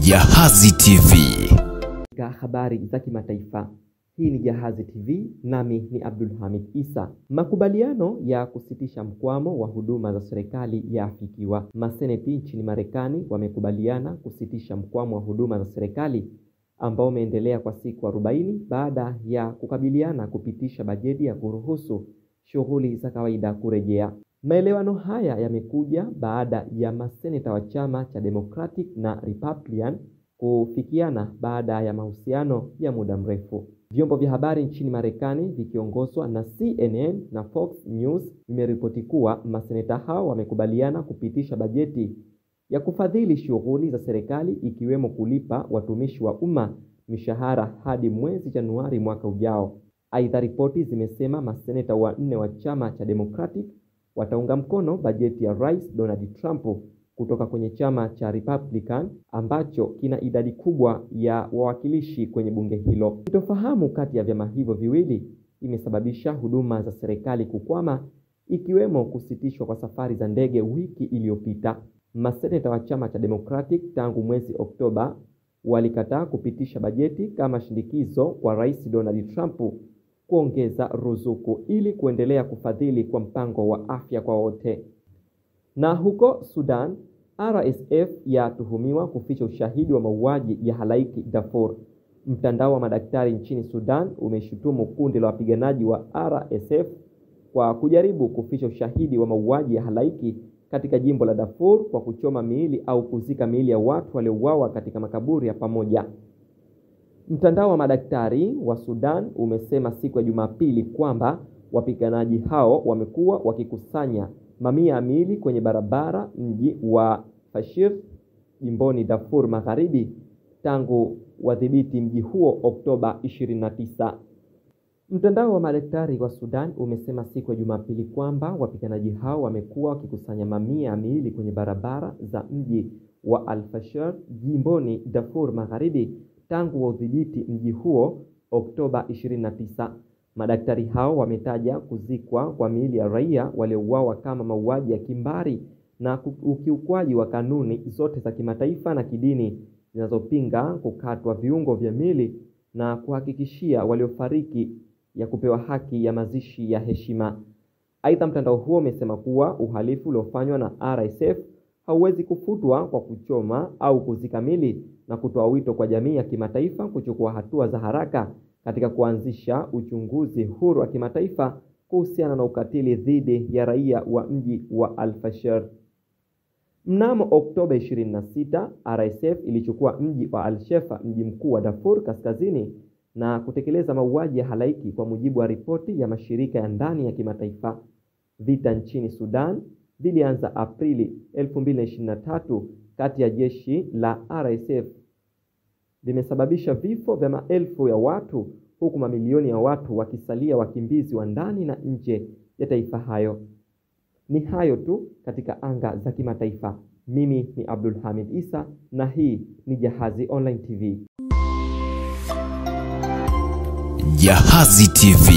Jahazi TV. Habari za kimataifa. Hii ni Jahazi TV, nami ni Abdulhamid Isa. Makubaliano ya kusitisha mkwamo wa huduma za serikali yaafikiwa. Maseneti nchini Marekani wamekubaliana kusitisha mkwamo wa huduma za serikali ambao umeendelea kwa siku 40 baada ya kukabiliana kupitisha bajeti ya kuruhusu shughuli za kawaida kurejea. Maelewano haya yamekuja baada ya maseneta wa chama cha Democratic na Republican kufikiana baada ya mahusiano ya muda mrefu. Vyombo vya habari nchini Marekani vikiongozwa na CNN na Fox News vimeripoti kuwa maseneta hao wamekubaliana kupitisha bajeti ya kufadhili shughuli za serikali ikiwemo kulipa watumishi wa umma mishahara hadi mwezi Januari mwaka ujao. Aidha, ripoti zimesema maseneta 4 wa chama cha Democratic wataunga mkono bajeti ya Rais Donald Trump kutoka kwenye chama cha Republican ambacho kina idadi kubwa ya wawakilishi kwenye bunge hilo. Sintofahamu kati ya vyama hivyo viwili imesababisha huduma za serikali kukwama, ikiwemo kusitishwa kwa safari za ndege wiki iliyopita. Maseneta wa chama cha Democratic tangu mwezi Oktoba walikataa kupitisha bajeti kama shindikizo kwa Rais Donald Trump kuongeza ruzuku ili kuendelea kufadhili kwa mpango wa afya kwa wote. Na huko Sudan, RSF yatuhumiwa kuficha ushahidi wa mauaji ya halaiki Darfur. Mtandao wa madaktari nchini Sudan umeshutumu kundi la wapiganaji wa RSF kwa kujaribu kuficha ushahidi wa mauaji ya halaiki katika jimbo la Darfur kwa kuchoma miili au kuzika miili ya watu waliouawa katika makaburi ya pamoja. Mtandao wa madaktari wa Sudan umesema siku ya Jumapili kwamba wapiganaji hao wamekuwa wakikusanya mamia ya miili kwenye barabara mji wa Fashir jimboni Darfur Magharibi tangu wadhibiti mji huo Oktoba 29. Mtandao wa madaktari wa Sudan umesema siku ya Jumapili kwamba wapiganaji hao wamekuwa wakikusanya mamia ya miili kwenye barabara za mji wa Al-Fashir jimboni Darfur Magharibi tangu wadhibiti mji huo Oktoba 29. Madaktari hao wametaja kuzikwa kwa miili ya raia waliouawa kama mauaji ya kimbari na ukiukwaji wa kanuni zote za kimataifa na kidini zinazopinga kukatwa viungo vya miili na kuhakikishia waliofariki ya kupewa haki ya mazishi ya heshima. Aidha, mtandao huo umesema kuwa uhalifu uliofanywa na RSF hauwezi kufutwa kwa kuchoma au kuzika miili na kutoa wito kwa jamii ya kimataifa kuchukua hatua za haraka katika kuanzisha uchunguzi huru wa kimataifa kuhusiana na ukatili dhidi ya raia wa mji wa Al-Fashir. Mnamo Oktoba 26, RSF ilichukua mji wa Al-Shefa, mji mkuu wa Darfur Kaskazini, na kutekeleza mauaji ya halaiki kwa mujibu wa ripoti ya mashirika ya ndani ya kimataifa. Vita nchini Sudan vilianza Aprili 2023 kati ya jeshi la RSF vimesababisha vifo vya maelfu ya watu, huku mamilioni ya watu wakisalia wakimbizi wa ndani na nje ya taifa hayo. Ni hayo tu katika anga za kimataifa. Mimi ni Abdulhamid Isa na hii ni Jahazi Online TV. Jahazi TV.